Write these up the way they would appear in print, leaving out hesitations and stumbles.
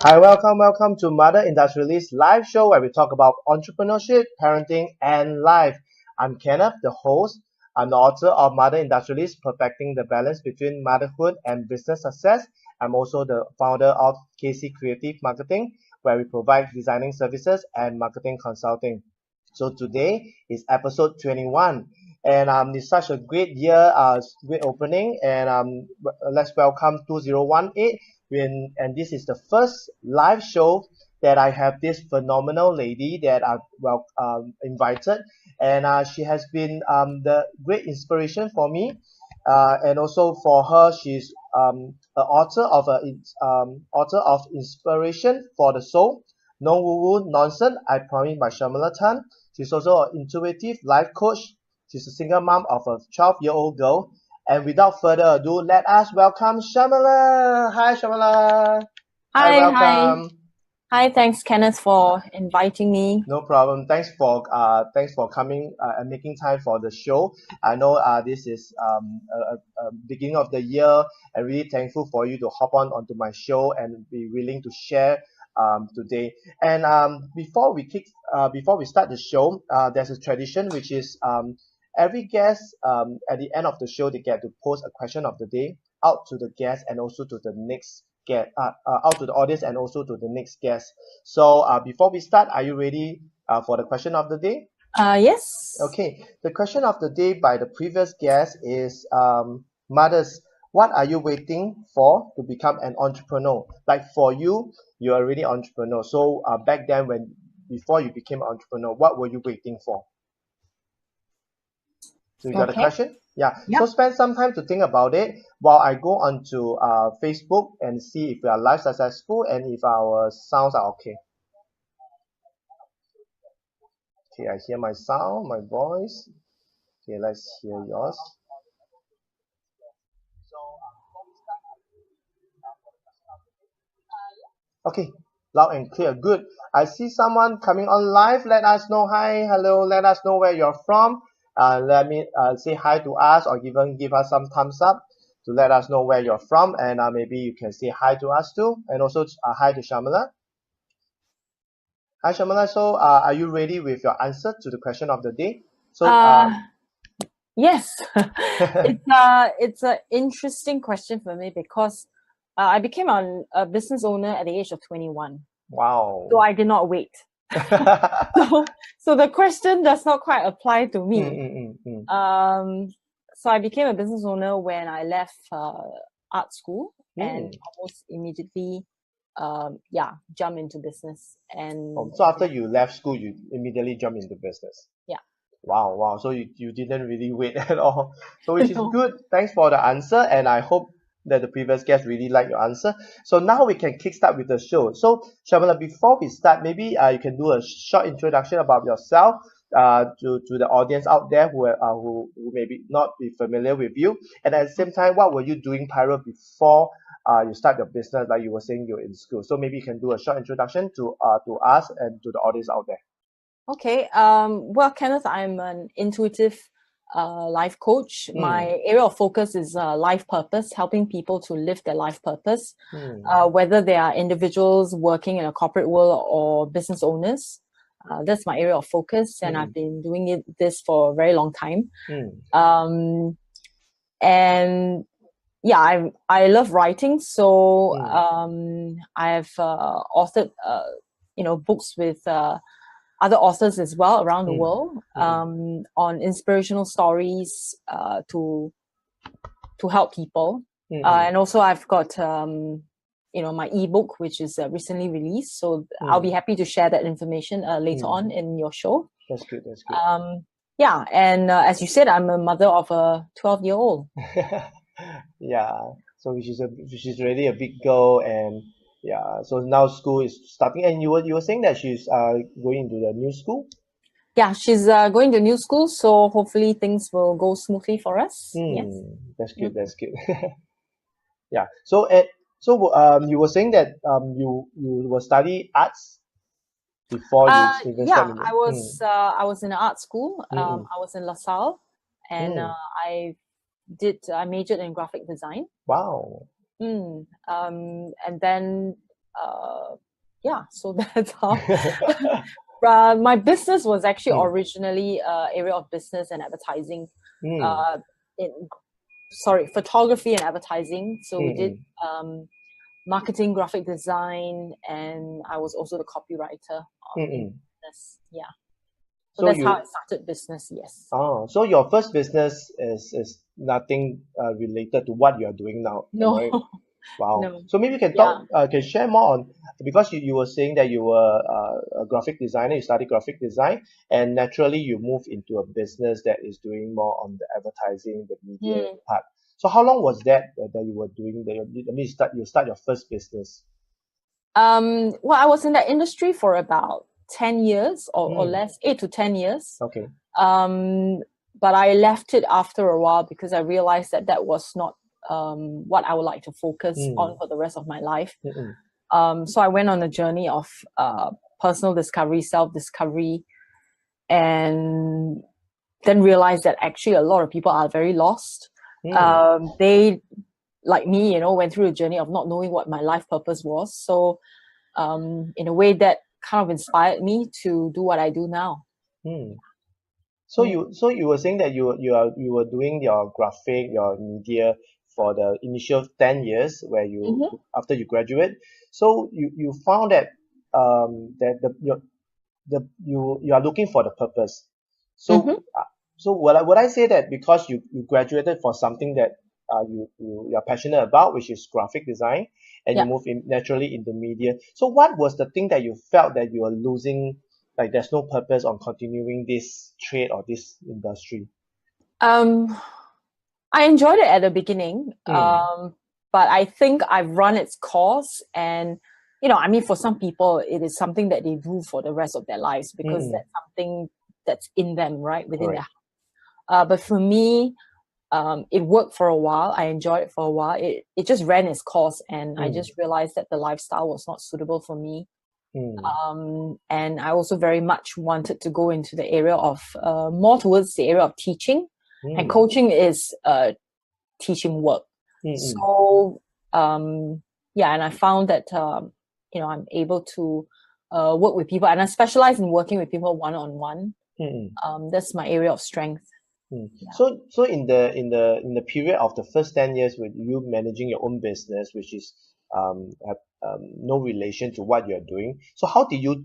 Hi, welcome to Mother Industrialist live show where we talk about entrepreneurship, parenting, and life. I'm Kenneth, the host. I'm the author of Mother Industrialist, Perfecting the Balance Between Motherhood and Business Success. I'm also the founder of KC Creative Marketing, where we provide designing services and marketing consulting. So today is episode 21, and it's such a great year, great opening, and let's welcome 2018. And this is the first live show that I have this phenomenal lady that I invited, and she has been the great inspiration for me, and also for her, she's an author of Inspiration for the Soul, No Woo Woo Nonsense, I Promise by Shamala Tan. She's also an intuitive life coach. She's a single mom of a 12-year-old girl. And without further ado, let us welcome Shamala. Hi, Shamala. Hi, Hi. welcome. Hi, thanks Kenneth for inviting me. No problem. Thanks for coming and making time for the show. I know this is a beginning of the year. I'm really thankful for you to hop onto my show and be willing to share today. And before we start the show, there's a tradition which is every guest at the end of the show they get to post a question of the day out to the guest and also to the next guest out to the audience and also to the next guest. So before we start, are you ready for the question of the day? Yes. Okay, the question of the day by the previous guest is mothers, what are you waiting for to become an entrepreneur? Like for you, you're already entrepreneur. So back then before you became an entrepreneur, what were you waiting for? So you got a Okay. question? Yeah. Yeah. So spend some time to think about it while I go onto Facebook and see if we are live successful and if our sounds are okay. Okay, I hear my sound, my voice. Okay, let's hear yours. Okay, loud and clear. Good. I see someone coming on live. Let us know. Hi, hello. Let us know where you're from. Let me say hi to us or even give us some thumbs up to let us know where you're from. And maybe you can say hi to us too. And also hi to Shamala. Hi, Shamala. So are you ready with your answer to the question of the day? So Yes. It's an interesting question for me because I became a business owner at the age of 21. Wow. So I did not wait. So the question does not quite apply to me. So I became a business owner when I left art school and almost immediately jump into business. And So after you left school, you immediately jump into business. yeah. Wow. So you didn't really wait at all. So which is No. good. Thanks for the answer, and I hope that the previous guest really liked your answer. So now we can kickstart with the show. So Shamala, before we start, maybe you can do a short introduction about yourself to the audience out there who maybe not be familiar with you, and at the same time, what were you doing prior before you start your business? Like you were saying, you're in school. So maybe you can do a short introduction to us and to the audience out there. Okay. Well, Kenneth, I'm an intuitive life coach. My area of focus is life purpose, helping people to live their life purpose, whether they are individuals working in a corporate world or business owners. That's my area of focus, and I've been doing this for a very long time. And yeah, I love writing, so I've authored books with other authors as well around the world on inspirational stories to help people. And also I've got my ebook, which is recently released. So I'll be happy to share that information later on in your show. That's good. That's good. Yeah, and as you said, I'm a mother of a 12-year-old. Yeah, so which is really a big girl, and yeah, so now school is starting, and you were saying that she's going into the new school. Yeah, she's going to new school, so hopefully things will go smoothly for us. Yes. That's good. That's good. Yeah. So you were saying that you will study arts before you even step into. I was in an art school. I was in LaSalle, and I majored in graphic design. Wow. And then yeah, so that's how. My business was actually originally area of business and advertising. Photography and advertising. So we did marketing, graphic design, and I was also the copywriter in business. Yeah. So that's how I started business, yes. Oh, so your first business is nothing related to what you're doing now. No. Am I? Wow. No. So maybe you can can share more on, because you were saying that you were a graphic designer, you studied graphic design, and naturally you moved into a business that is doing more on the advertising, the media part. So how long was that you were doing that? I mean, you start your first business. Well, I was in that industry for about 10 years or less, 8 to 10 years. Okay. But I left it after a while because I realized that was not what I would like to focus on for the rest of my life. So I went on a journey of personal discovery, self-discovery, and then realized that actually a lot of people are very lost. They, like me, went through a journey of not knowing what my life purpose was. So in a way that kind of inspired me to do what I do now. So you were saying that you were doing your graphic, your media for the initial 10 years where you after you graduate. So you found that you are looking for the purpose. So so would I say that because you graduated for something that you're passionate about, which is graphic design, and you move naturally into media. So what was the thing that you felt that you were losing, like there's no purpose on continuing this trade or this industry? I enjoyed it at the beginning, but I think I've run its course, and I mean, for some people, it is something that they do for the rest of their lives because that's something that's in them, right, within their heart. But for me, it worked for a while. I enjoyed it for a while. It just ran its course, and I just realized that the lifestyle was not suitable for me. And I also very much wanted to go into the area of more towards the area of teaching, and coaching is teaching work. So and I found that I'm able to work with people, and I specialize in working with people one-on-one. That's my area of strength. So in the period of the first 10 years with you managing your own business, which is have no relation to what you're doing, so how did you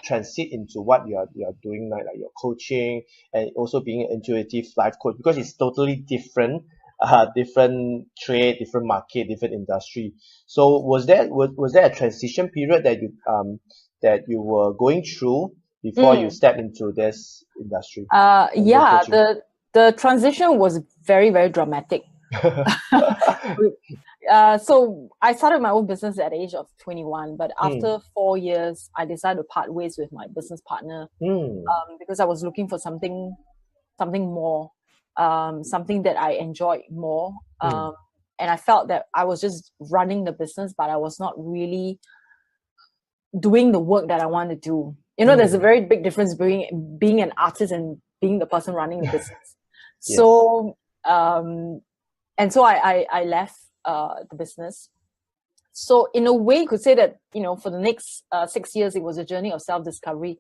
transit into what you're doing now, like your coaching and also being an intuitive life coach, because it's totally different trade, different market, different industry. So was there a transition period that you were going through before you stepped into this industry? The transition was very, very dramatic. So I started my own business at the age of 21, but after 4 years, I decided to part ways with my business partner because I was looking for something more, something that I enjoyed more. And I felt that I was just running the business, but I was not really doing the work that I want to do. There's a very big difference between being an artist and being the person running the business. So, and so I left the business. So in a way, you could say that, for the next 6 years, it was a journey of self-discovery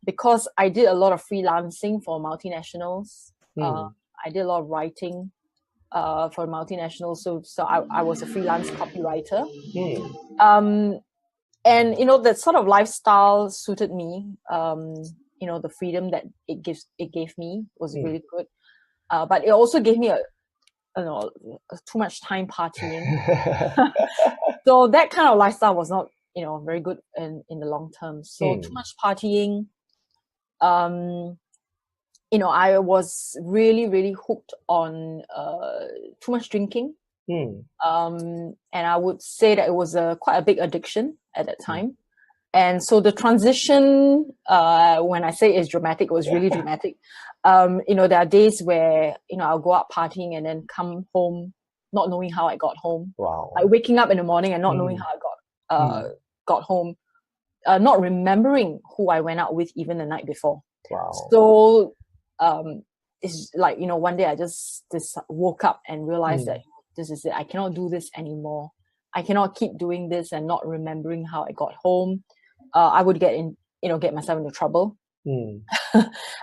because I did a lot of freelancing for multinationals. I did a lot of writing for multinationals. So I was a freelance copywriter. And, that sort of lifestyle suited me. The freedom that it gave me was really good. But it also gave me too much time partying. So that kind of lifestyle was not, very good in the long term. So too much partying. I was really, really hooked on too much drinking. And I would say that it was quite a big addiction at that time. And so the transition, when I say it's dramatic, it was really dramatic. There are days where, I'll go out partying and then come home not knowing how I got home. Wow. Like waking up in the morning and not knowing how I got home. Not remembering who I went out with even the night before. Wow. So it's like, one day I just woke up and realized that this is it. I cannot do this anymore. I cannot keep doing this and not remembering how I got home. I would get myself into trouble.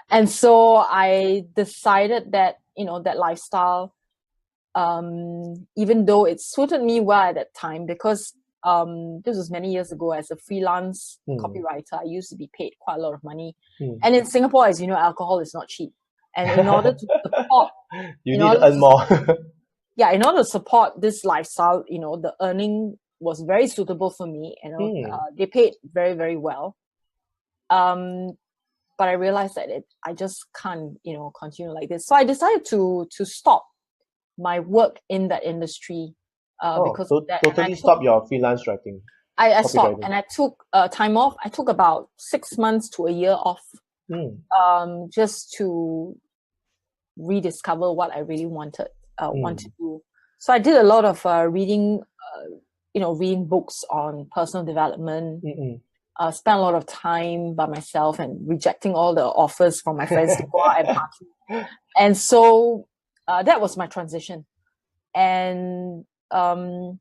And so I decided that, that lifestyle, even though it suited me well at that time, because this was many years ago, as a freelance copywriter, I used to be paid quite a lot of money. And in Singapore, as you know, alcohol is not cheap. And in order to support, you need to earn more. Yeah, in order to support this lifestyle, the earning was very suitable for me. They paid very, very well. But I realized that I just can't, continue like this. So I decided to stop my work in that industry. Because so totally stop your freelance writing. I stopped, and I took time off. I took about 6 months to a year off, just to rediscover what I really want to do. So I did a lot of reading, reading books on personal development. Spent a lot of time by myself and rejecting all the offers from my friends to go out and party. And so that was my transition. And then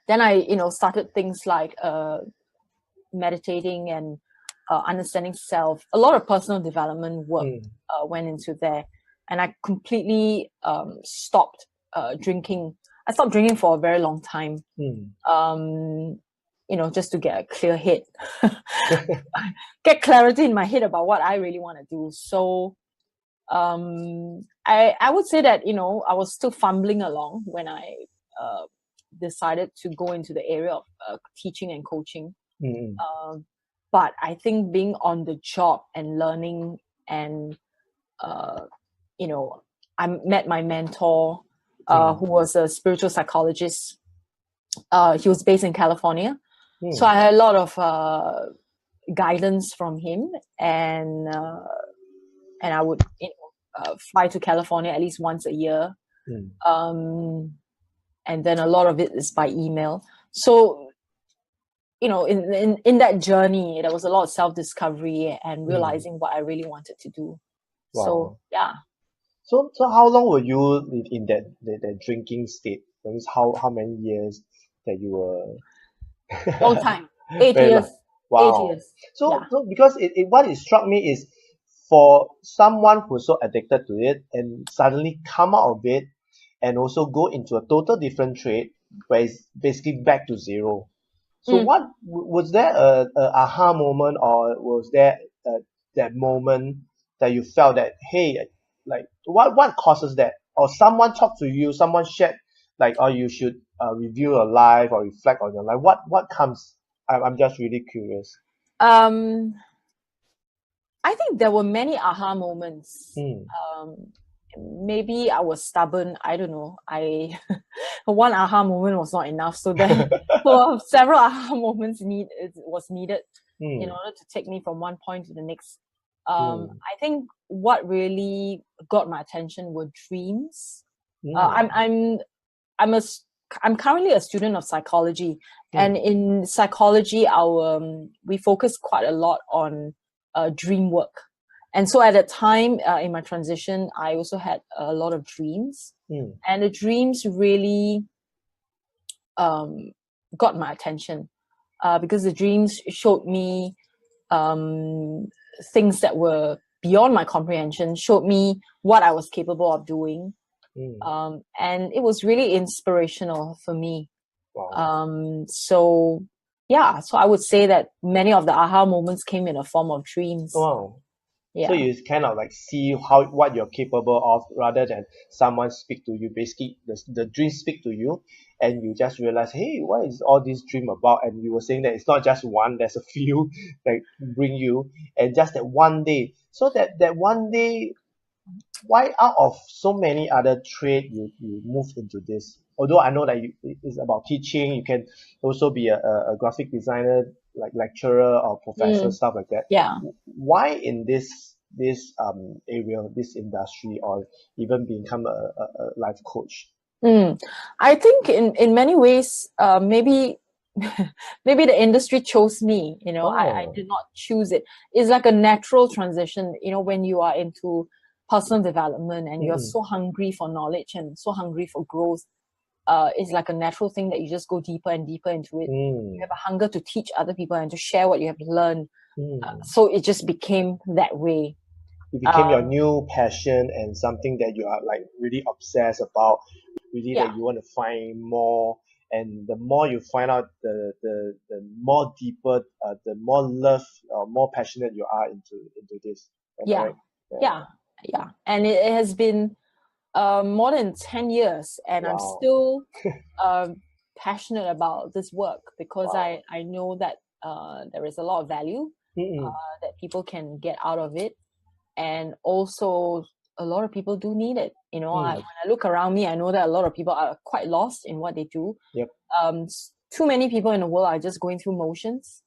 I, started things like meditating and understanding self. A lot of personal development work went into there. And I completely stopped drinking. I stopped drinking for a very long time. Just to get a clear head, get clarity in my head about what I really want to do. So I would say that, I was still fumbling along when I decided to go into the area of teaching and coaching. But I think being on the job and learning and, I met my mentor, who was a spiritual psychologist. He was based in California. So I had a lot of guidance from him, and I would fly to California at least once a year, and then a lot of it is by email. So in that journey, there was a lot of self-discovery and realizing what I really wanted to do. Wow. So yeah. So how long were you in that drinking state? That means how many years that you were? Long time. 8 years. Wow. 8 years. So because what it struck me is, for someone who's so addicted to it and suddenly come out of it and also go into a total different trade where it's basically back to zero. So what was there a aha moment, or was there that moment that you felt that, hey, like what causes that? Or someone talked to you, someone shared like, oh, you should review your life or reflect on your life. What comes? I'm just really curious. I think there were many aha moments. Maybe I was stubborn. I don't know. One aha moment was not enough. So then several aha moments was needed in order to take me from one point to the next. I think what really got my attention were dreams. I'm currently a student of psychology, and in psychology, we focus quite a lot on dream work. And so at that time, in my transition, I also had a lot of dreams, and the dreams really got my attention because the dreams showed me things that were beyond my comprehension, showed me what I was capable of doing. And it was really inspirational for me. Wow. So I would say that many of the aha moments came in a form of dreams. Wow. Yeah. So you kind of like see what you're capable of, rather than someone speak to you. Basically, the dreams speak to you, and you just realize, hey, what is all this dream about? And you were saying that it's not just one, there's a few that bring you, and just that one day. So that one day, why out of so many other trade you moved into this? Although I know that it's about teaching, you can also be a graphic designer, like lecturer or professor, stuff like that. Yeah. Why in this area, this industry, or even become a life coach? I think in many ways, maybe the industry chose me. I did not choose it. It's like a natural transition. When you are into personal development and you're so hungry for knowledge and so hungry for growth, is like a natural thing that you just go deeper and deeper into it. You Mm. have a hunger to teach other people and to share what you have learned. Mm. So it just became that way. It became your new passion and something that you are like really obsessed about, really that Yeah, you want to find more. And the more you find out, the more deeper, the more love, more passionate you are into this. Am I yeah, right? Yeah. yeah, yeah. And it has been more than 10 years, and I'm Wow. still passionate about this work because Wow. I know that there is a lot of value Mm-mm. that people can get out of it. And also, a lot of people do need it. When I look around me, I know that a lot of people are quite lost in what they do. Yep. Too many people in the world are just going through motions.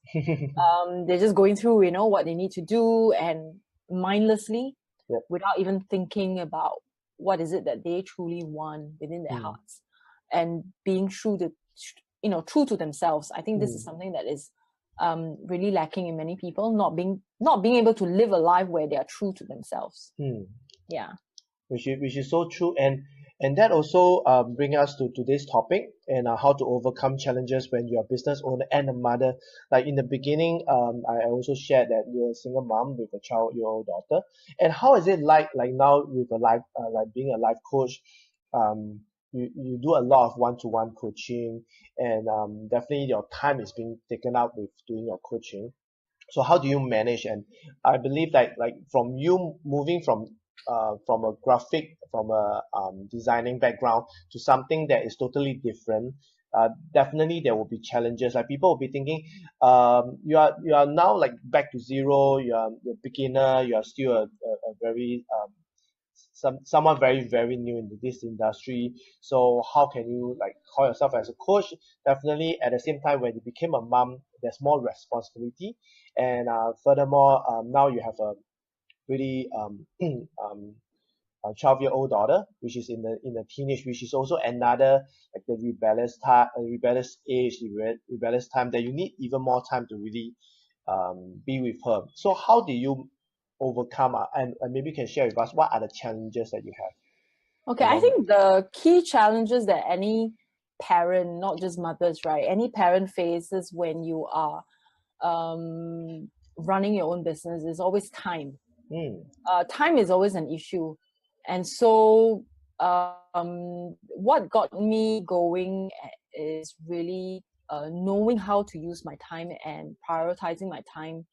They're just going through, what they need to do, and mindlessly, Yep. without even thinking about what is it that they truly want within their hearts, and being true to themselves. I think this is something that is really lacking in many people, not being able to live a life where they are true to themselves. Yeah. Which is so true, and that also bring us to today's topic, and how to overcome challenges when you're a business owner and a mother. Like in the beginning, I also shared that you're a single mom with a child-year-old daughter, and how is it like now with a life like being a life coach. You do a lot of one-to-one coaching, and definitely your time is being taken up with doing your coaching. So how do you manage? And I believe that like from you moving from a graphic, from a designing background to something that is totally different, definitely there will be challenges. Like people will be thinking, you are now like back to zero. You're a beginner. You are still a very someone very very new into this industry. So how can you like call yourself as a coach? Definitely at the same time, when you became a mom, there's more responsibility, and furthermore, now you have a really a 12-year-old daughter, which is in the teenage, which is also another like the rebellious time, rebellious age, rebellious time that you need even more time to really be with her. So how do you overcome, and maybe you can share with us what are the challenges that you have Okay, I along. think the key challenges that any parent, not just mothers, right? Any parent faces when you are running your own business is always time. Mm, Time is always an issue. And so what got me going is really knowing how to use my time and prioritizing my time.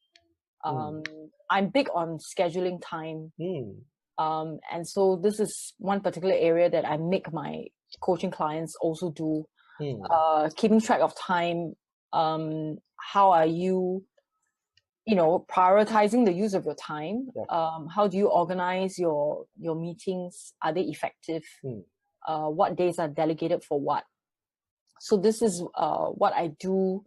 mm, I'm big on scheduling time. mm, And so this is one particular area that I make my coaching clients also do. mm, Keeping track of time. How are you, prioritizing the use of your time? yeah, How do you organize your meetings? Are they effective? mm, What days are delegated for what? So this is what I do.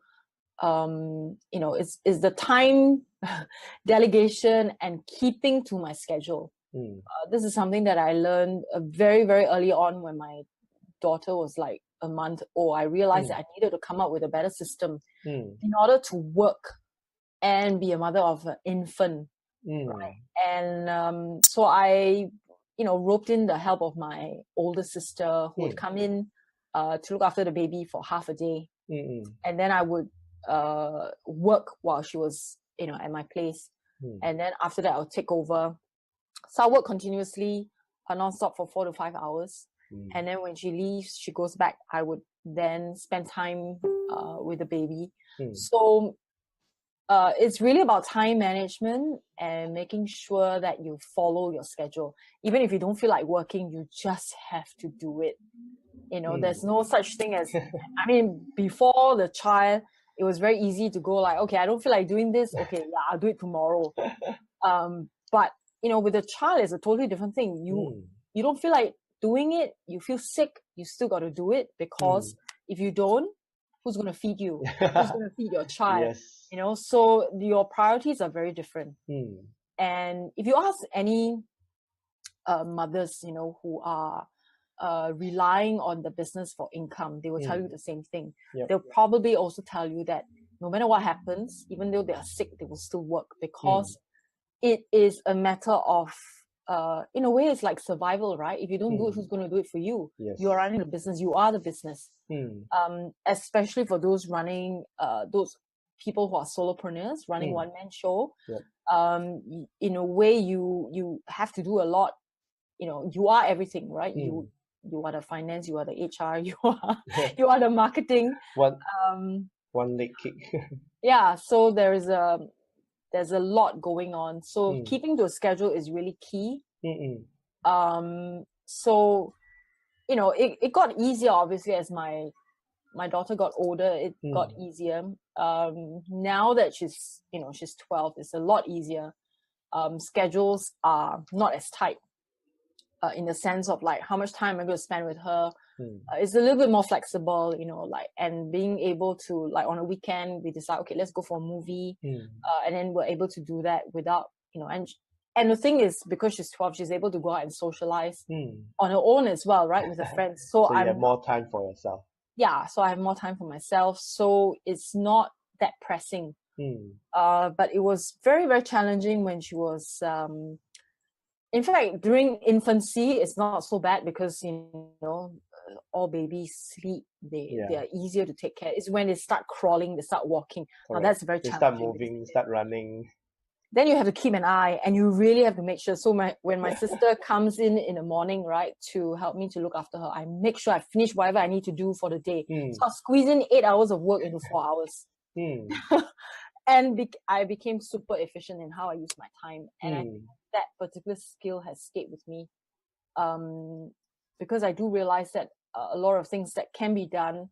Is the time delegation and keeping to my schedule. mm, This is something that I learned very, very early on when my daughter was like a month old. I realized that I needed to come up with a better system mm, in order to work and be a mother of an infant. mm, And so I, roped in the help of my older sister who would mm, come in to look after the baby for half a day. mm, And then I would work while she was, at my place. mm, And then after that, I'll take over. So I work continuously, non-stop for 4 to 5 hours. mm, And then when she leaves, she goes back, I would then spend time with the baby. mm, So it's really about time management and making sure that you follow your schedule. Even if you don't feel like working, you just have to do it. There's no such thing as, before the child, it was very easy to go like, okay, I don't feel like doing this. Okay, yeah, I'll do it tomorrow. But with a child, it's a totally different thing. You don't feel like doing it. You feel sick. You still got to do it, because if you don't, who's going to feed you? Who's going to feed your child? yes. So your priorities are very different. Mm, And if you ask any mothers, who are relying on the business for income, they will tell you the same thing. yep. They'll probably also tell you that no matter what happens, even though they are sick, they will still work, because it is a matter of in a way, it's like survival, right? If you don't do it, who's going to do it for you? Yes. You are running the business. You are the business. Especially for those running, those people who are solopreneurs running one-man show. In a way, you have to do a lot. You know, you are everything, right? You are the finance, you are the HR, you are the marketing. One leg kick. Yeah, so there's a lot going on. So keeping to a schedule is really key. So, you know, it got easier, obviously, as my daughter got older. It got easier. Now that she's 12, it's a lot easier. Schedules are not as tight in the sense of like how much time I'm going to spend with her. It's a little bit more flexible, you know, like, and being able to, like, on a weekend we decide, okay, let's go for a movie, and then we're able to do that without, you know, and the thing is, because she's 12, she's able to go out and socialize on her own as well, right, with her friends. So you have more time for yourself. Yeah, so I have more time for myself. So it's not that pressing. But it was very, very challenging when she was, in fact, during infancy, it's not so bad because, you know, all babies sleep. They are easier to take care. It's when they start crawling, they start walking. Now that's very challenging. They start moving, start running. Then you have to keep an eye, and you really have to make sure. So when my sister comes in the morning, right, to help me to look after her, I make sure I finish whatever I need to do for the day. So I squeeze in 8 hours of work into 4 hours. And I became super efficient in how I use my time. And I think that particular skill has stayed with me, because I do realize that a lot of things that can be done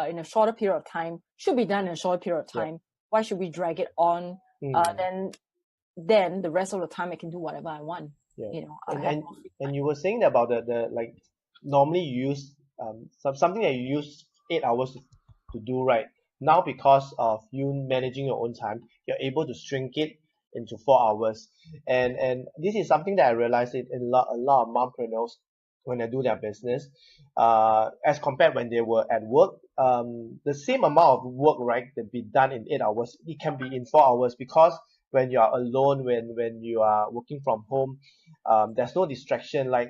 in a shorter period of time should be done in a shorter period of time. Why should we drag it on? Then the rest of the time I can do whatever I want. You know, and you were saying about the like, normally you use something that you use 8 hours to do, right? Now, because of you managing your own time, you're able to shrink it into 4 hours. And this is something that I realized in a lot of mompreneurs when they do their business, as compared when they were at work. The same amount of work, right, that be done in 8 hours, it can be in 4 hours, because when you are alone, when you are working from home, there's no distraction like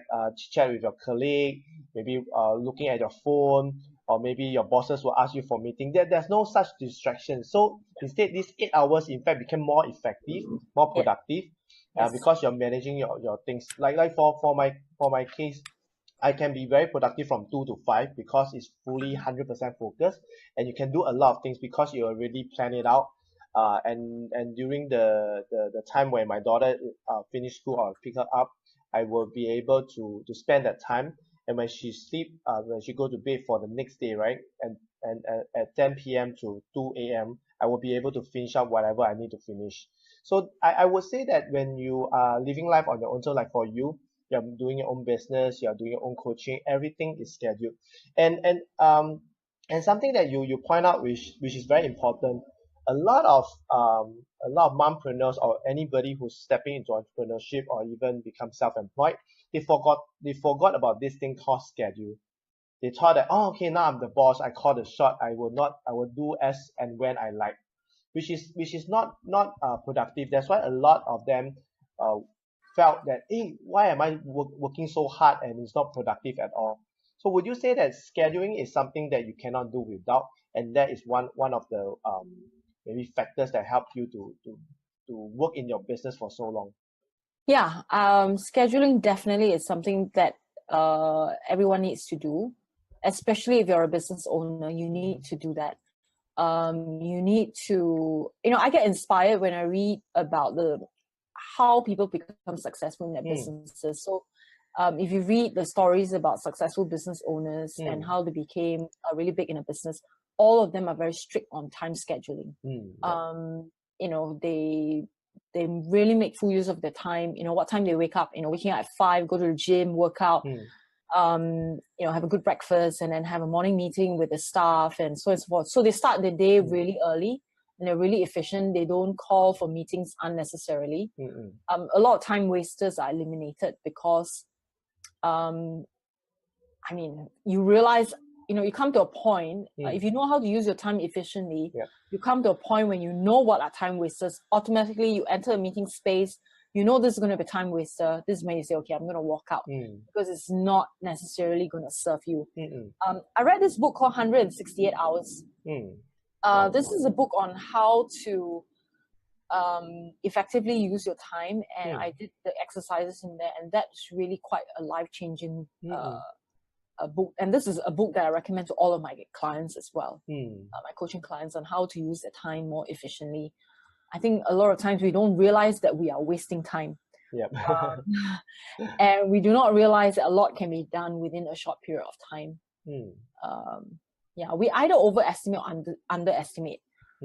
chat with your colleague, maybe looking at your phone, or maybe your bosses will ask you for meeting. There's no such distraction. So instead, these 8 hours in fact became more effective, more productive, because you're managing your things. Like for my case, I can be very productive from 2 to 5 because it's fully 100% focused, and you can do a lot of things because you already plan it out. And during the time when my daughter finish school or pick her up, I will be able to spend that time. And when she when she go to bed for the next day, right, and at 10 p.m. to 2 a.m., I will be able to finish up whatever I need to finish. So I would say that when you are living life on your own, so like for you, you're doing your own business, you're doing your own coaching, everything is scheduled. And something that you point out, which is very important, a lot of mompreneurs or anybody who's stepping into entrepreneurship or even become self-employed, they forgot about this thing called schedule. They thought that, oh, okay, now I'm the boss, I call the shot, I will do as and when I like, which is not productive. That's why a lot of them felt that, hey, why am I working so hard and it's not productive at all? So would you say that scheduling is something that you cannot do without, and that is one of the maybe factors that help you to work in your business for so long? Yeah, scheduling definitely is something that everyone needs to do, especially if you're a business owner. You need to do that. You need to, you know, I get inspired when I read about how people become successful in their businesses. So if you read the stories about successful business owners and how they became really big in a business, all of them are very strict on time scheduling. You know, they really make full use of their time. You know, what time they wake up, you know, waking up at 5, go to the gym, work out, you know, have a good breakfast, and then have a morning meeting with the staff and so on and so forth. So they start the day really early, and they're really efficient. They don't call for meetings unnecessarily. A lot of time wasters are eliminated because, I mean, you realize, you know, you come to a point, if you know how to use your time efficiently, you come to a point when you know what are time wasters. Automatically, you enter a meeting space, you know this is going to be a time waster. This is when you say, okay, I'm going to walk out because it's not necessarily going to serve you. I read this book called 168 Hours. This is a book on how to effectively use your time, and I did the exercises in there, and that's really quite a life-changing a book. And this is a book that I recommend to all of my clients as well, my coaching clients, on how to use their time more efficiently. I think a lot of times we don't realize that we are wasting time. And we do not realize that a lot can be done within a short period of time. We either overestimate or underestimate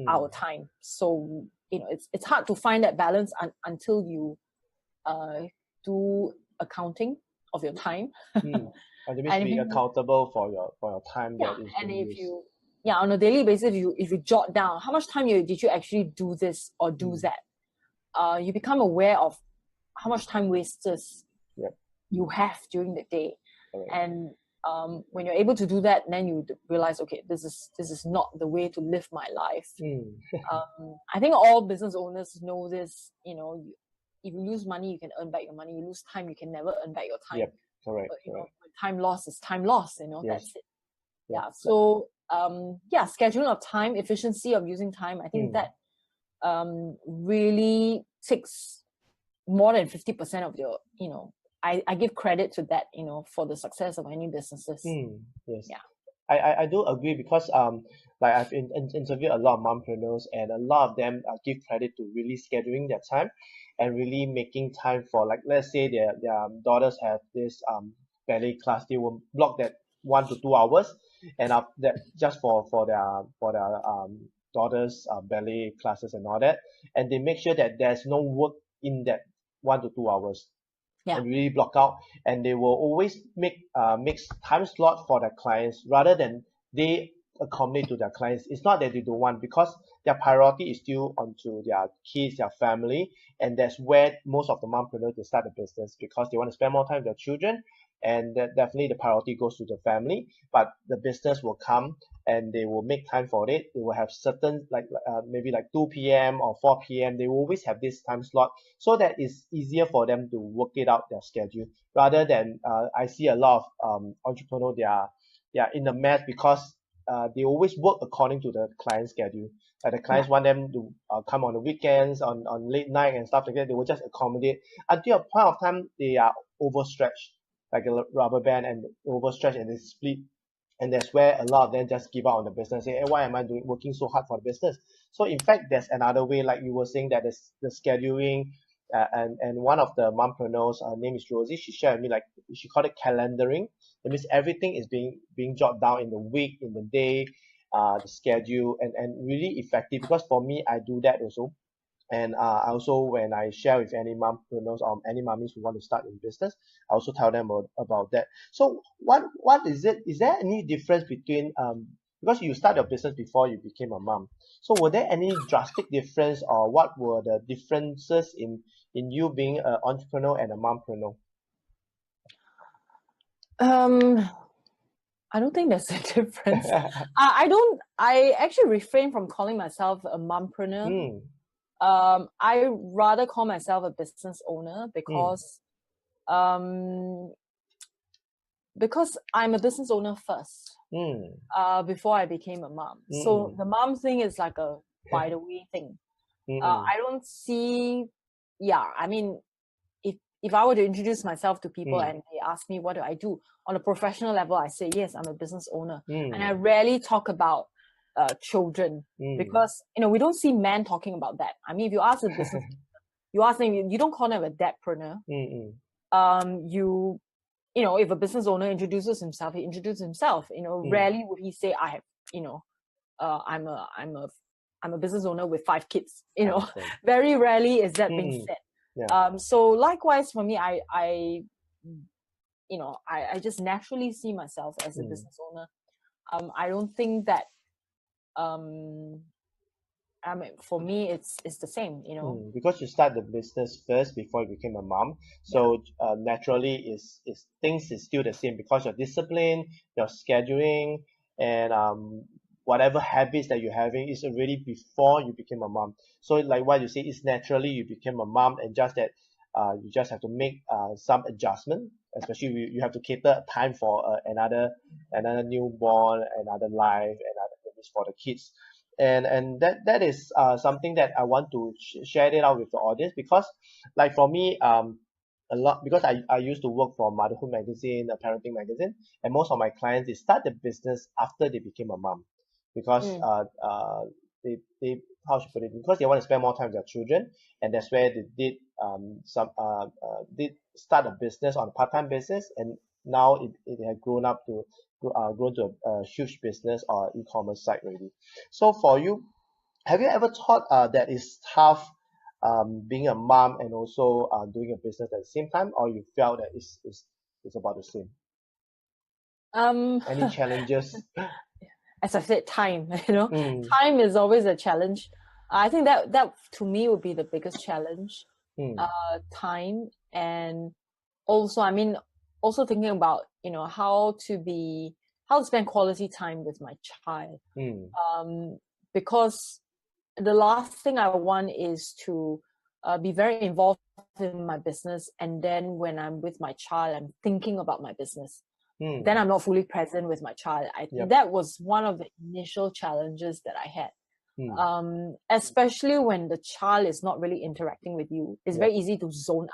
our time. So, it's hard to find that balance until you do accounting of your time. And it means being accountable for your time that is and being if used. on a daily basis, if you jot down how much time did you actually do this or do that, you become aware of how much time wasters you have during the day. And when you're able to do that, then you realize, okay, this is not the way to live my life. I think all business owners know this. If you lose money, you can earn back your money. You lose time, you can never earn back your time. Correct. But, time lost is time lost. That's it. So scheduling of time, efficiency of using time, I think that really takes more than 50% of your, I give credit to that, for the success of any businesses. I do agree, because like I've interviewed a lot of mompreneurs, and a lot of them give credit to really scheduling their time and really making time for, like, let's say their daughters have this ballet class. They will block that 1 to 2 hours, and that just for their daughters ballet classes and all that, and they make sure that there's no work in that 1 to 2 hours. And really block out, and they will always make time slot for their clients rather than they accommodate to their clients. It's not that they don't want, because their priority is still onto their kids, their family, and that's where most of the mompreneurs, they start a business because they want to spend more time with their children, and that definitely the priority goes to the family. But the business will come and they will make time for it. They will have certain, maybe like 2 p.m. or 4 p.m. They will always have this time slot, so that it's easier for them to work it out their schedule, rather than I see a lot of entrepreneurs, they are in a mess because they always work according to the client schedule. The clients want them to come on the weekends, on late night and stuff like that. They will just accommodate until a point of time they are overstretched, like a rubber band, and overstretched and they split. And that's where a lot of them just give up on the business, say, hey, why am I working so hard for the business? So in fact, there's another way, like you were saying, that the scheduling, and one of the mompreneurs, her name is Rosie, she shared with me, like, she called it calendaring. That means everything is being jotted down in the week, in the day, the schedule, and really effective. Because for me, I do that also. And also, when I share with any mompreneurs or any mummies who want to start in business, I also tell them about that. So what is it? Is there any difference between because you start your business before you became a mom? So were there any drastic difference, or what were the differences in you being an entrepreneur and a mompreneur? I don't think there's a difference. I actually refrain from calling myself a mompreneur. I rather call myself a business owner, because I'm a business owner first, before I became a mom. So the mom thing is like a by the way thing. I don't see, I mean, if I were to introduce myself to people and they ask me what do I do on a professional level, I say, yes, I'm a business owner. And I rarely talk about children, because we don't see men talking about that. I mean, if you ask a business, you ask them, you don't call them a debtpreneur. If a business owner introduces himself, he introduces himself. Rarely would he say, I have, I'm a business owner with 5 kids. Very rarely is that being said. So likewise for me, I just naturally see myself as a business owner. I don't think that I mean, for me, it's the same, because you start the business first before you became a mom. So naturally, things is still the same, because your discipline, your scheduling, and whatever habits that you're having is already before you became a mom. So like what you say, it's naturally you became a mom, and just that you just have to make some adjustment, especially you have to cater time for another newborn, another life, another maybe for the kids. And that is something that I want to share it out with the audience, because like for me, a lot, because I used to work for Motherhood magazine, a parenting magazine, and most of my clients, they start the business after they became a mom, because they how should I put it, because they want to spend more time with their children, and that's where they did did start a business on a part-time basis, and now it has grown up to grown to a huge business or e-commerce site already. So for you, have you ever thought that it's tough being a mom and also doing a business at the same time, or you felt that it's about the same? Any challenges? As I said, time, Mm, time is always a challenge. I think that to me would be the biggest challenge. mm, Time, and also, I mean, also thinking about, how to spend quality time with my child. mm, Because the last thing I want is to be very involved in my business, and then when I'm with my child, I'm thinking about my business. Then mm. I'm not fully present with my child. Yep. That was one of the initial challenges that I had. Mm. Especially when the child is not really interacting with you. It's Yep. very easy to zone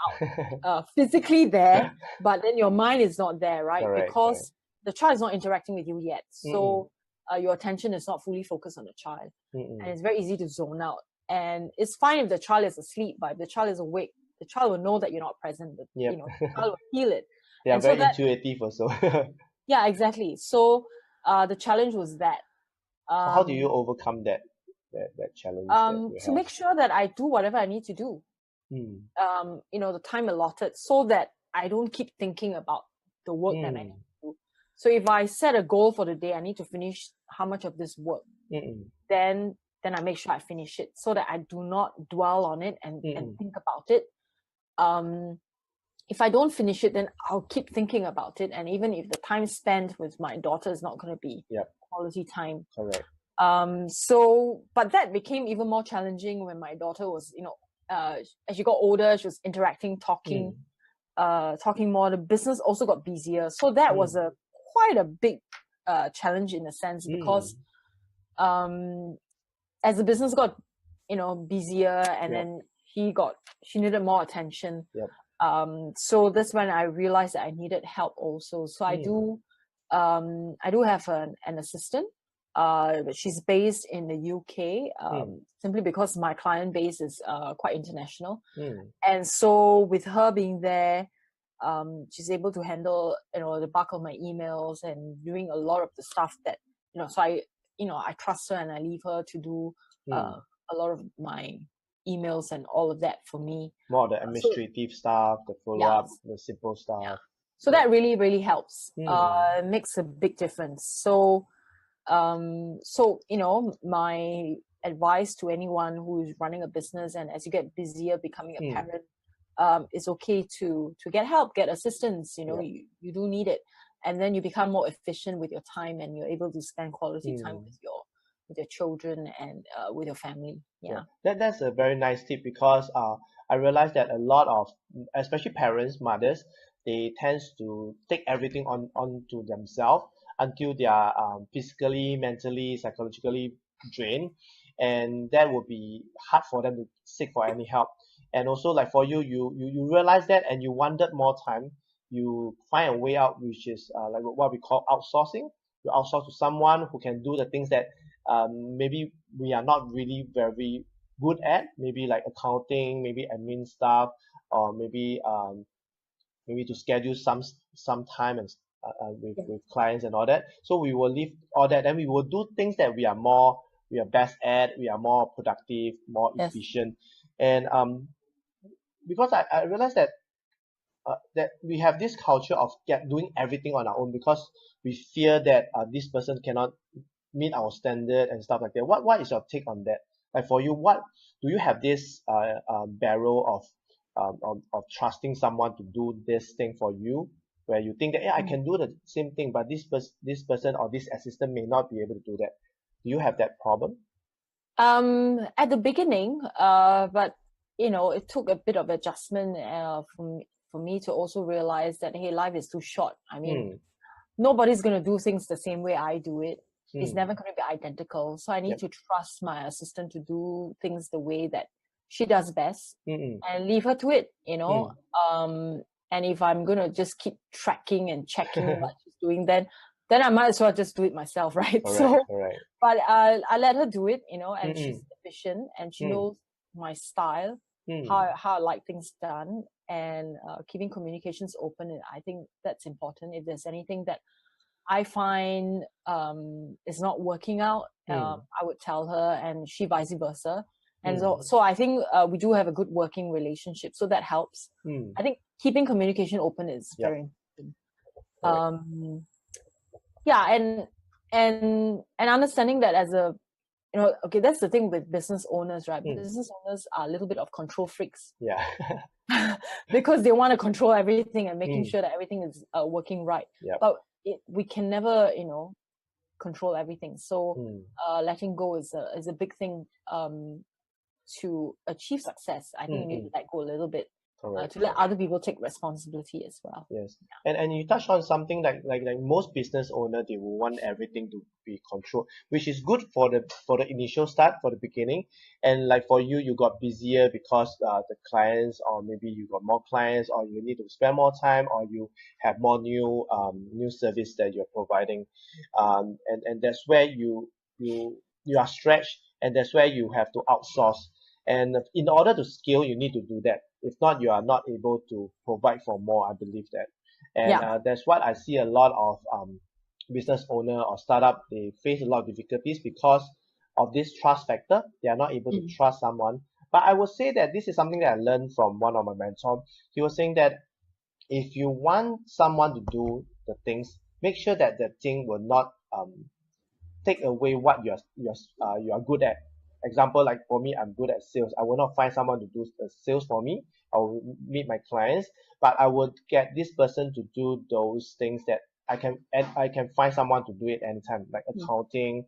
out, physically there, but then your mind is not there, right? Correct, Because the child is not interacting with you yet. Mm-mm. So your attention is not fully focused on the child. Mm-mm. And it's very easy to zone out. And it's fine if the child is asleep, but if the child is awake, the child will know that you're not present. Yep. The child will feel it. They are And very intuitive also. Yeah, exactly. So the challenge was that. How do you overcome that challenge that you To have? make sure that I do whatever I need to do. The time allotted, so that I don't keep thinking about the work that I need to do. So if I set a goal for the day, I need to finish how much of this work, then I make sure I finish it, so that I do not dwell on it and think about it. If I don't finish it, then I'll keep thinking about it, and even if the time spent with my daughter is not going to be quality time. Correct. But that became even more challenging when my daughter was, as she got older, she was interacting, talking more. The business also got busier. So that was quite a big challenge in a sense, because as the business got, busier, and then she needed more attention. So that's when I realized that I needed help also. So I do have an assistant. But she's based in the UK, simply because my client base is quite international. And so with her being there, she's able to handle, the bulk of my emails and doing a lot of the stuff that, so I trust her, and I leave her to do a lot of my emails and all of that for me. More of the administrative stuff, the follow-up, the simple stuff. Yeah. So that really, really helps. It makes a big difference. So my advice to anyone who is running a business, and as you get busier becoming a parent, it's okay to get help, get assistance. You do need it, and then you become more efficient with your time, and you're able to spend quality time with your children and with your family. That's a very nice tip, because I realized that a lot of, especially parents, mothers, they tend to take everything onto themselves until they are physically, mentally, psychologically drained, and that would be hard for them to seek for any help. And also, like for you, you realize that, and you wanted more time. You find a way out, which is like what we call outsourcing. You outsource to someone who can do the things that maybe we are not really very good at, maybe like accounting, maybe admin stuff, or maybe to schedule some time and with clients and all that. So we will leave all that, and we will do things that we are best at, we are more productive, more efficient. And because I realized that that we have this culture of doing everything on our own, because we fear that this person cannot meet our standard and stuff like that. What is your take on that? Like for you, what do you have this barrel of trusting someone to do this thing for you, where you think that I can do the same thing, but this person or this assistant may not be able to do that? Do you have that problem? At the beginning, but it took a bit of adjustment for me to also realize that, hey, life is too short. I mean, nobody's going to do things the same way I do it. It's never going to be identical. So I need to trust my assistant to do things the way that she does best and leave her to it, and if I'm going to just keep tracking and checking what she's doing, then I might as well just do it myself, right? Correct. But I let her do it, and she's efficient and she knows my style, how I like things done, and keeping communications open. And I think that's important. If there's anything that I find is not working out, I would tell her, and she vice versa. And so I think we do have a good working relationship, so that helps. I think keeping communication open is very important. And understanding that as a, okay, that's the thing with business owners, right? Business owners are a little bit of control freaks. Yeah. Because they want to control everything and making sure that everything is working right. But we can never, control everything. So letting go is a big thing to achieve success. I think you need to let go a little bit. To let other people take responsibility as well. Yes, and you touched on something like most business owner, they will want everything to be controlled, which is good for the initial start, for the beginning, and like for you, you got busier because the clients, or maybe you got more clients, or you need to spend more time, or you have more new service that you're providing, and that's where you are stretched, and that's where you have to outsource. And in order to scale, you need to do that. If not, you are not able to provide for more, I believe that. And that's what I see a lot of business owner or startup, they face a lot of difficulties because of this trust factor. They are not able to trust someone. But I would say that this is something that I learned from one of my mentors. He was saying that if you want someone to do the things, make sure that the thing will not take away what you are good at. Example, like for me, I'm good at sales. I will not find someone to do the sales for me. I will meet my clients, but I would get this person to do those things that I can find someone to do it anytime, like accounting,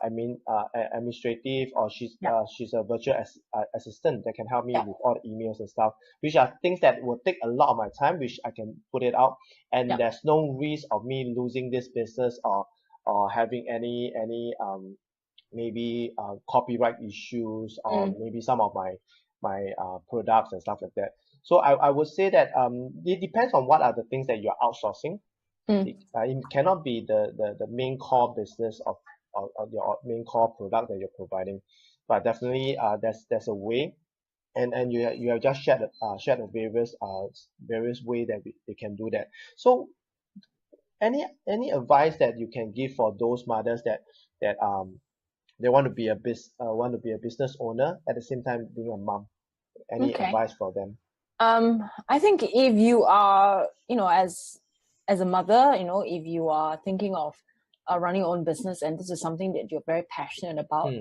administrative, or she's a virtual assistant that can help me with all the emails and stuff, which are things that will take a lot of my time, which I can put it out, and there's no risk of me losing this business or having any maybe copyright issues, or maybe some of my products and stuff like that. So I would say that it depends on what are the things that you're outsourcing. It cannot be the main core business of your main core product that you're providing, but definitely there's a way, and you have just shared the various way that they can do that. So any advice that you can give for those mothers that they want to be a business owner at the same time being a mom? Any advice for them? I think if you are, as a mother, if you are thinking of running your own business and this is something that you're very passionate about,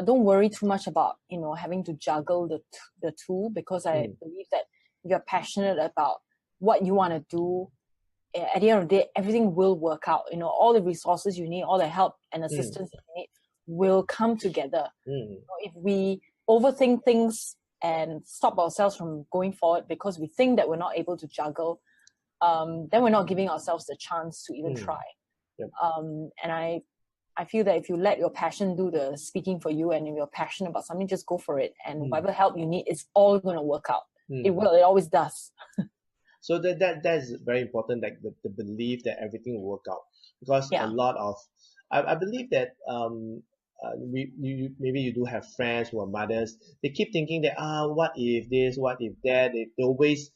don't worry too much about, having to juggle the two, because I believe that if you're passionate about what you want to do, at the end of the day, everything will work out. All the resources you need, all the help and assistance you need will come together. If we overthink things and stop ourselves from going forward because we think that we're not able to juggle, then we're not giving ourselves the chance to even try. And I feel that if you let your passion do the speaking for you, and if you're passionate about something, just go for it. And whatever help you need, it's all going to work out. It will. It always does. So that's very important, like the belief that everything will work out, because a lot of I believe that maybe you do have friends who are mothers. They keep thinking that what if this, what if that. They always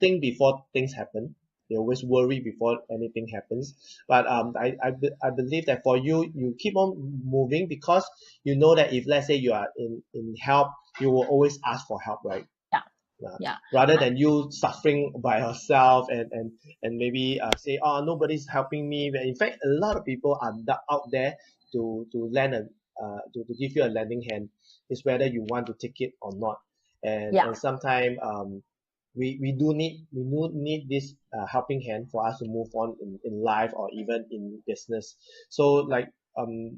think before things happen. They always worry before anything happens. But I believe that for you, you keep on moving, because you know that if, let's say, you are in help, you will always ask for help, right? Rather than you suffering by yourself and maybe say, oh, nobody's helping me. But in fact, a lot of people are out there to lend to give you a lending hand. It's whether you want to take it or not. And sometimes we do need this helping hand for us to move on in life, or even in business. So like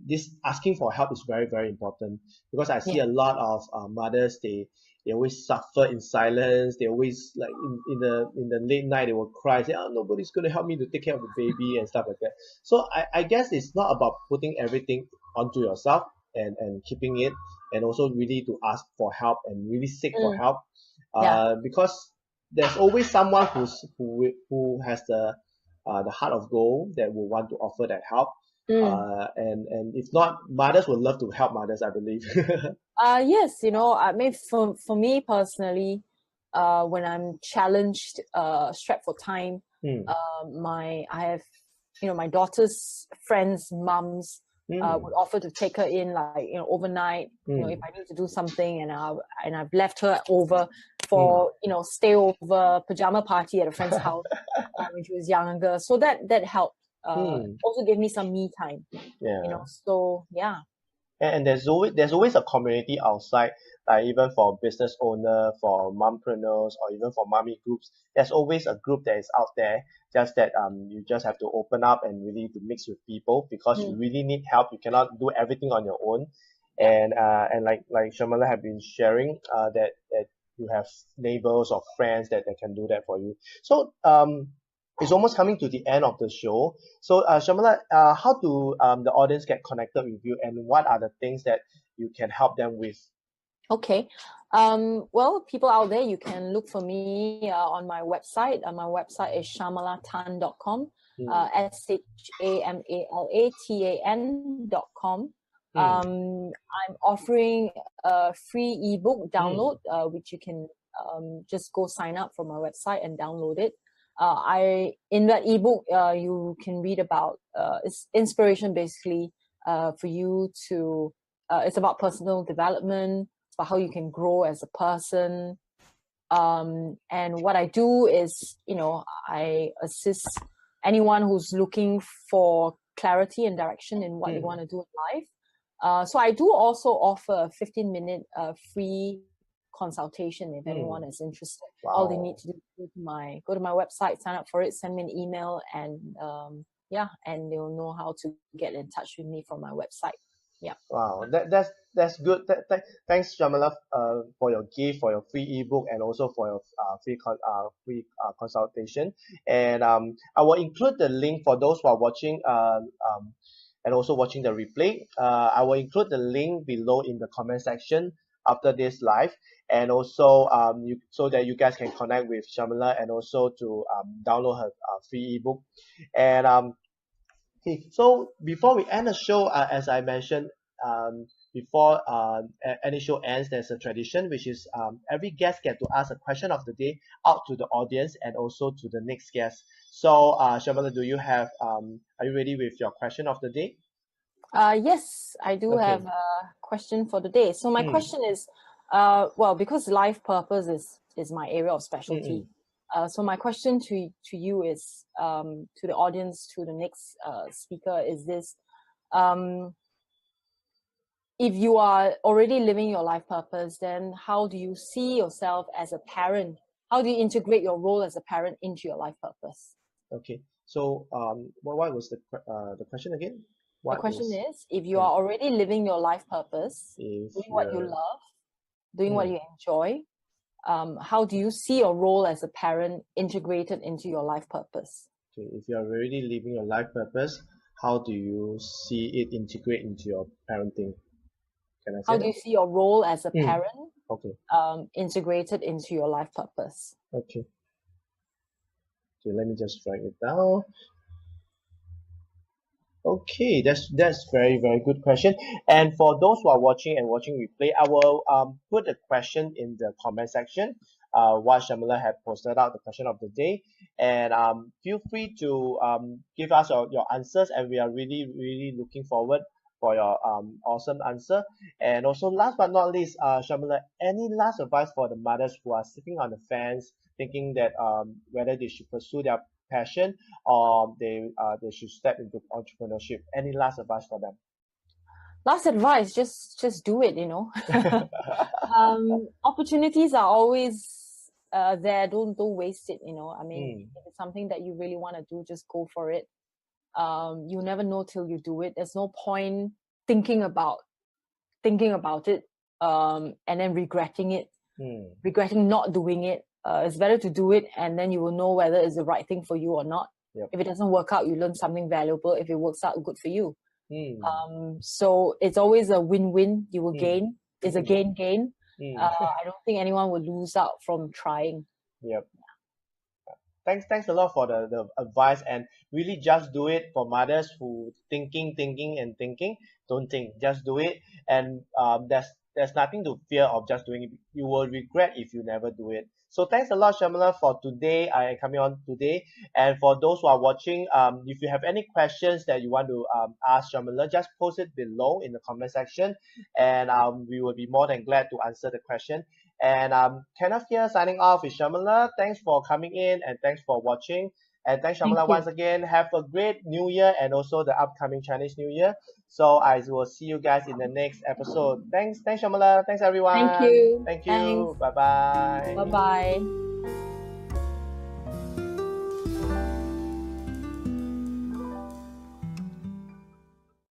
this asking for help is very, very important, because I see a lot of mothers, they they always suffer in silence. They always like in the late night they will cry, say, "Oh, nobody's going to help me to take care of the baby," and stuff like that. So I guess it's not about putting everything onto yourself and keeping it, and also really to ask for help and really seek for Mm. help, Yeah. because there's always someone who has the heart of gold that will want to offer that help. And if not, mothers would love to help mothers, I believe. Yes, you know, I mean, for me personally, when I'm challenged, strapped for time, Mm, I have, you know, my daughter's friends' mums would offer to take her in, like, you know, overnight. You know, if I need to do something, and I've left her over for, you know, stay over pajama party at a friend's house when she was younger. So that helped. Also gave me some me time. yeah. You know, so yeah. And there's always a community outside, like even for business owner, for mompreneurs, or even for mommy groups. There's always a group that is out there. Just that you just have to open up and really to mix with people, because you really need help. You cannot do everything on your own. And like Shamala have been sharing, that you have neighbors or friends that can do that for you. So it's almost coming to the end of the show. So, Shamala, how do the audience get connected with you, and what are the things that you can help them with? Okay. Well, people out there, you can look for me on my website. My website is shamalatan.com, SHAMALATAN.com. I'm offering a free ebook download, which you can just go sign up from my website and download it. In that ebook, you can read about it's inspiration basically for you to. It's about personal development, about how you can grow as a person. And what I do is, you know, I assist anyone who's looking for clarity and direction in what they want to do in life. So I do also offer a 15-minute free consultation if anyone is interested. All they need to do is go to my website, sign up for it, send me an email, and and they'll know how to get in touch with me from my website. Yeah. Wow, that's good. Thanks, Jamala, for your gift, for your free ebook, and also for your free consultation. And I will include the link for those who are watching and also watching the replay. I will include the link below in the comment section after this live, and also so that you guys can connect with Shamala, and also to download her free ebook. And okay, so before we end the show, as I mentioned, before any show ends, there's a tradition, which is every guest get to ask a question of the day out to the audience and also to the next guest. So, Shamala, are you ready with your question of the day? Yes, I do have a question for the day. So my question is, well, because life purpose is my area of specialty. So my question to you is, to the audience, to the next speaker, is this: if you are already living your life purpose, then how do you see yourself as a parent? How do you integrate your role as a parent into your life purpose? Okay. So, what was the question again? The question is, if you are already living your life purpose, doing what you love, doing what you enjoy, how do you see your role as a parent integrated into your life purpose? Okay, if you are already living your life purpose, how do you see it integrate into your parenting? Can I say How do you see your role as a parent integrated into your life purpose? Okay. Okay, let me just write it down. Okay, that's very good question. And for those who are watching replay, I will put the question in the comment section. What Shamala had posted out the question of the day, and feel free to give us your answers, and we are really looking forward for your awesome answer. And also, last but not least, Shamala, any last advice for the mothers who are sitting on the fence, thinking that whether they should pursue their passion, or they should step into entrepreneurship? Any last advice for them? Last advice, just do it, you know. Opportunities are always there. Don't waste it, you know. I mean, if it's something that you really want to do, just go for it. You never know till you do it. There's no point thinking about it and then regretting it. regretting not doing it. It's better to do it, and then you will know whether it's the right thing for you or not. Yep. If it doesn't work out, you learn something valuable. If it works out, good for you. So it's always a win-win. You will gain. It's a gain-gain. I don't think anyone will lose out from trying. Yep. Thanks a lot for the advice, and really just do it. For mothers who thinking, don't think, just do it. And there's nothing to fear of just doing it. You will regret if you never do it. So thanks a lot, Shamala, for today. I coming on today. And for those who are watching, if you have any questions that you want to ask Shamala, just post it below in the comment section, and we will be more than glad to answer the question. And Kenneth here signing off with Shamala. Thanks for coming in, and thanks for watching. And thanks, Shamala, once again. Have a great New Year and also the upcoming Chinese New Year. So I will see you guys in the next episode. Thanks, Shamala. Thanks, everyone. Thank you. Thank you. Bye-bye. Bye-bye.